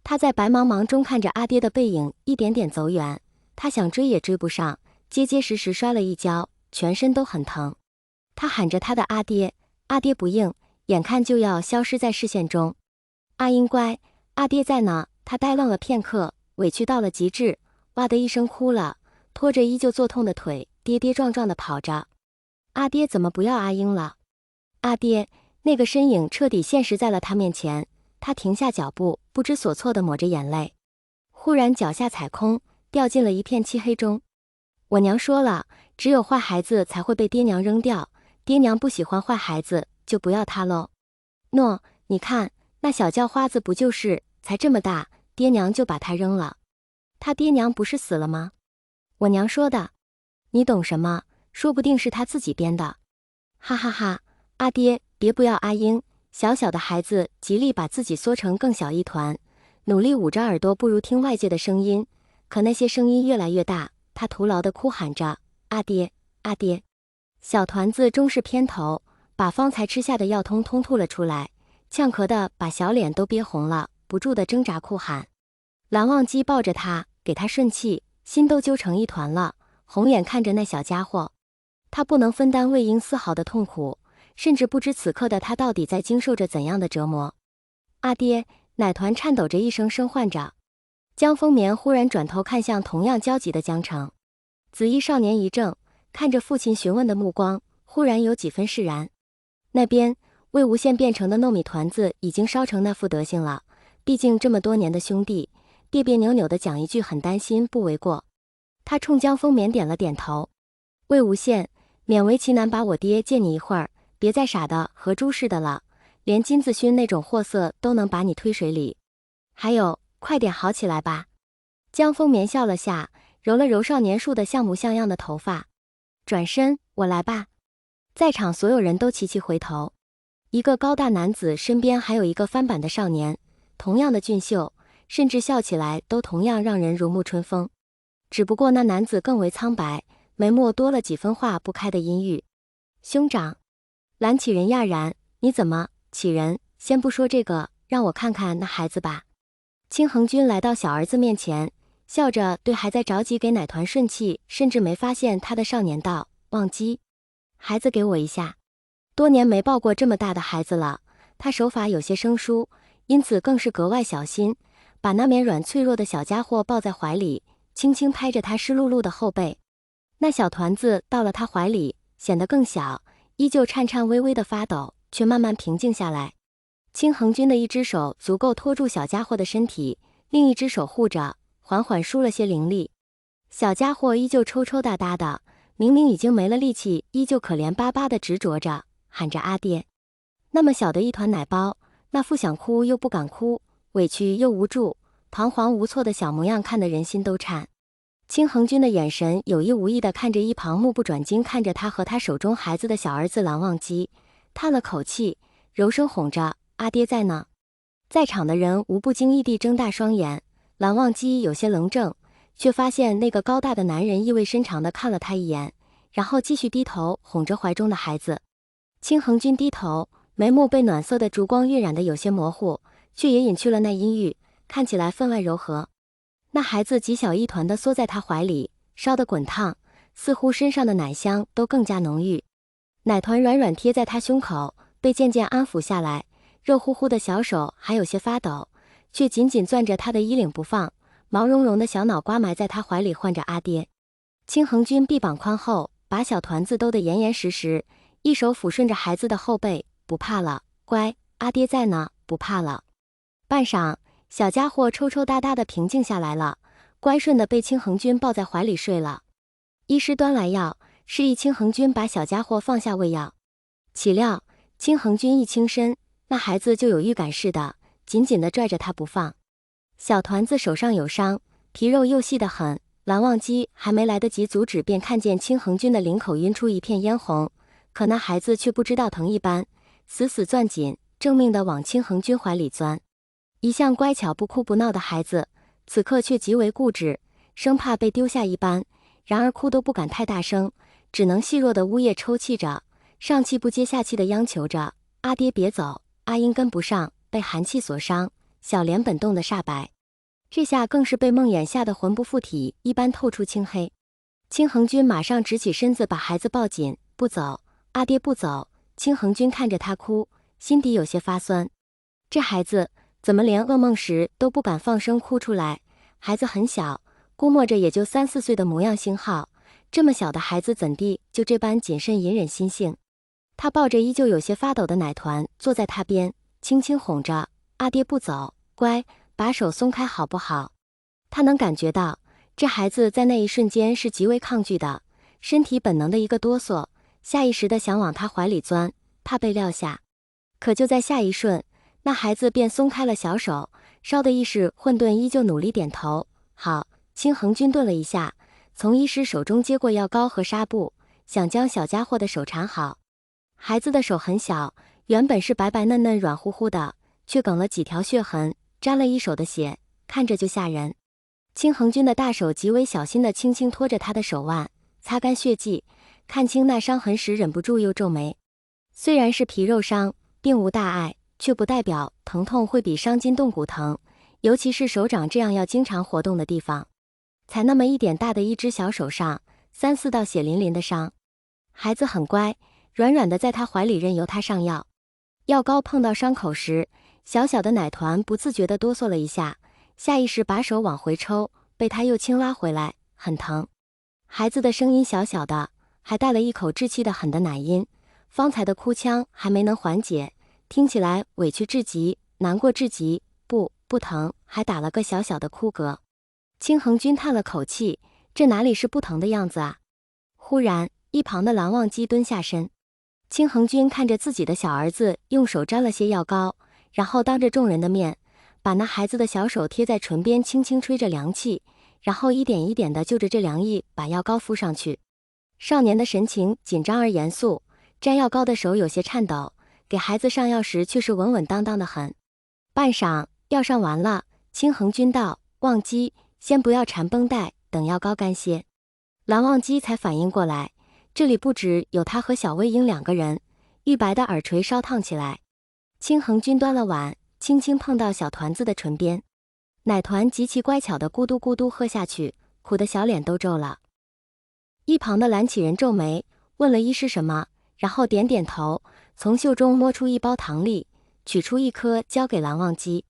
他在白茫茫中看着阿爹的背影一点点走远，他想追也追不上，结结实实摔了一跤，全身都很疼。他喊着他的阿爹，阿爹不应，眼看就要消失在视线中。阿英乖，阿爹在呢。他呆愣了片刻，委屈到了极致，哇的一声哭了，拖着依旧作痛的腿，跌跌撞撞地跑着。阿爹怎么不要阿英了？阿爹，那个身影彻底现实在了他面前。他停下脚步，不知所措地抹着眼泪。忽然脚下踩空，掉进了一片漆黑中。我娘说了，只有坏孩子才会被爹娘扔掉，爹娘不喜欢坏孩子，就不要他喽。喏，你看，那小叫花子不就是，才这么大，爹娘就把他扔了。他爹娘不是死了吗？我娘说的。你懂什么？说不定是他自己编的。哈哈哈，阿爹，别不要阿英。小小的孩子极力把自己缩成更小一团，努力捂着耳朵不如听外界的声音，可那些声音越来越大，他徒劳地哭喊着阿爹，阿爹。小团子终是偏头，把方才吃下的药通通吐了出来，呛咳的把小脸都憋红了，不住地挣扎哭喊。蓝忘机抱着他，给他顺气，心都揪成一团了，红眼看着那小家伙。他不能分担魏婴丝毫的痛苦，甚至不知此刻的他到底在经受着怎样的折磨。阿爹，奶团颤抖着一声声唤着。江丰眠忽然转头看向同样焦急的江澄，紫衣少年一怔，看着父亲询问的目光，忽然有几分释然。那边魏无羡变成的糯米团子已经烧成那副德行了，毕竟这么多年的兄弟，别别扭扭的讲一句很担心不为过。他冲江丰眠点了点头。魏无羡，勉为其难把我爹借你一会儿，别再傻的和猪似的了，连金子勋那种货色都能把你推水里。还有，快点好起来吧。江丰眠笑了下，揉了揉少年树的像模像样的头发，转身，我来吧。在场所有人都齐齐回头，一个高大男子身边还有一个翻版的少年，同样的俊秀，甚至笑起来都同样让人如沐春风。只不过那男子更为苍白，眉目多了几分化不开的阴郁。兄长，蓝启仁讶然，你怎么？启仁，先不说这个，让我看看那孩子吧。青恒君来到小儿子面前，笑着对还在着急给奶团顺气，甚至没发现他的少年道：忘机，孩子给我一下。多年没抱过这么大的孩子了，他手法有些生疏，因此更是格外小心，把那绵软脆弱的小家伙抱在怀里，轻轻拍着他湿漉漉的后背。那小团子到了他怀里，显得更小，依旧颤颤巍巍的发抖，却慢慢平静下来。青恒君的一只手足够托住小家伙的身体，另一只手护着，缓缓舒了些灵力。小家伙依旧抽抽搭搭的，明明已经没了力气，依旧可怜巴巴的执着着，喊着阿爹。那么小的一团奶包，那副想哭又不敢哭，委屈又无助，彷徨无措的小模样，看得人心都颤。青恒君的眼神有意无意地看着一旁目不转睛看着他和他手中孩子的小儿子蓝忘机，叹了口气，柔声哄着阿爹在呢。在场的人无不经意地睁大双眼，蓝忘机有些愣怔，却发现那个高大的男人意味深长地看了他一眼，然后继续低头哄着怀中的孩子。青恒君低头，眉目被暖色的烛光晕染得有些模糊，却也隐去了那阴郁，看起来分外柔和。那孩子极小一团地缩在他怀里，烧得滚烫，似乎身上的奶香都更加浓郁。奶团软软贴在他胸口，被渐渐安抚下来，热乎乎的小手还有些发抖，却紧紧攥着他的衣领不放，毛茸茸的小脑瓜埋在他怀里唤着阿爹。青恒君臂膀宽厚，把小团子兜得严严实实，一手抚顺着孩子的后背，不怕了，乖，阿爹在呢，不怕了。半晌，小家伙抽抽搭搭的平静下来了，乖顺的被青恒君抱在怀里睡了。医师端来药，示意青恒君把小家伙放下喂药。岂料青恒君一轻身，那孩子就有预感似的，紧紧地拽着他不放。小团子手上有伤，皮肉又细得很，蓝忘机还没来得及阻止，便看见青恒君的领口晕出一片嫣红，可那孩子却不知道疼一般，死死攥紧，正命地往青恒君怀里钻。一向乖巧不哭不闹的孩子，此刻却极为固执，生怕被丢下一般，然而哭都不敢太大声，只能细弱的呜咽抽泣着，上气不接下气的央求着阿爹别走。阿英跟不上，被寒气所伤，小脸本冻得煞白。这下更是被梦魇吓得魂不附体，一般透出青黑。青恒君马上直起身子，把孩子抱紧，不走，阿爹不走。青恒君看着他哭，心底有些发酸。这孩子怎么连噩梦时都不敢放声哭出来？孩子很小，估摸着也就3、4岁的模样星号，这么小的孩子怎地就这般谨慎隐忍心性？他抱着依旧有些发抖的奶团，坐在他边，轻轻哄着：“阿爹不走，乖，把手松开好不好？”他能感觉到，这孩子在那一瞬间是极为抗拒的，身体本能的一个哆嗦，下意识的想往他怀里钻，怕被撂下。可就在下一瞬，那孩子便松开了小手，稍的意识混沌，依旧努力点头。好。青恒君顿了一下，从医师手中接过药膏和纱布，想将小家伙的手缠好。孩子的手很小，原本是白白嫩嫩软乎乎的，却梗了几条血痕，沾了一手的血，看着就吓人。青恒君的大手极为小心地轻轻托着他的手腕，擦干血迹，看清那伤痕时忍不住又皱眉。虽然是皮肉伤，并无大碍，却不代表疼痛会比伤筋动骨疼，尤其是手掌这样要经常活动的地方。才那么一点大的一只小手上，3、4道血淋淋的伤。孩子很乖，软软的在他怀里任由他上药。药膏碰到伤口时，小小的奶团不自觉地哆嗦了一下，下意识把手往回抽，被他又轻拉回来，很疼。孩子的声音小小的，还带了一口稚气的很的奶音，方才的哭腔还没能缓解，听起来委屈至极，难过至极，不疼，还打了个小小的哭嗝。青恒君叹了口气，这哪里是不疼的样子啊？忽然，一旁的蓝忘机蹲下身。青恒君看着自己的小儿子，用手沾了些药膏，然后当着众人的面，把那孩子的小手贴在唇边，轻轻吹着凉气，然后一点一点地就着这凉意把药膏敷上去。少年的神情紧张而严肃，沾药膏的手有些颤抖，给孩子上药时却是稳稳当当的很。半晌，药上完了，青恒君道：“忘机，先不要缠绷带，等药膏干些。”蓝忘机才反应过来，这里不止有他和小魏婴2个人，玉白的耳垂烧烫起来。青恒君端了碗，轻轻碰到小团子的唇边，奶团极其乖巧的咕嘟咕嘟喝下去，苦的小脸都皱了。一旁的蓝启仁皱眉，问了医师什么，然后点点头，从袖中摸出一包糖粒，取出1颗交给蓝忘机。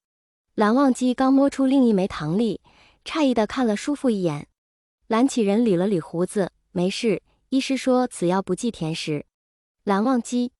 蓝忘机刚摸出另一枚糖粒，诧异地看了叔父一眼。蓝启仁理了理胡子，没事，医师说此药不忌甜食。蓝忘机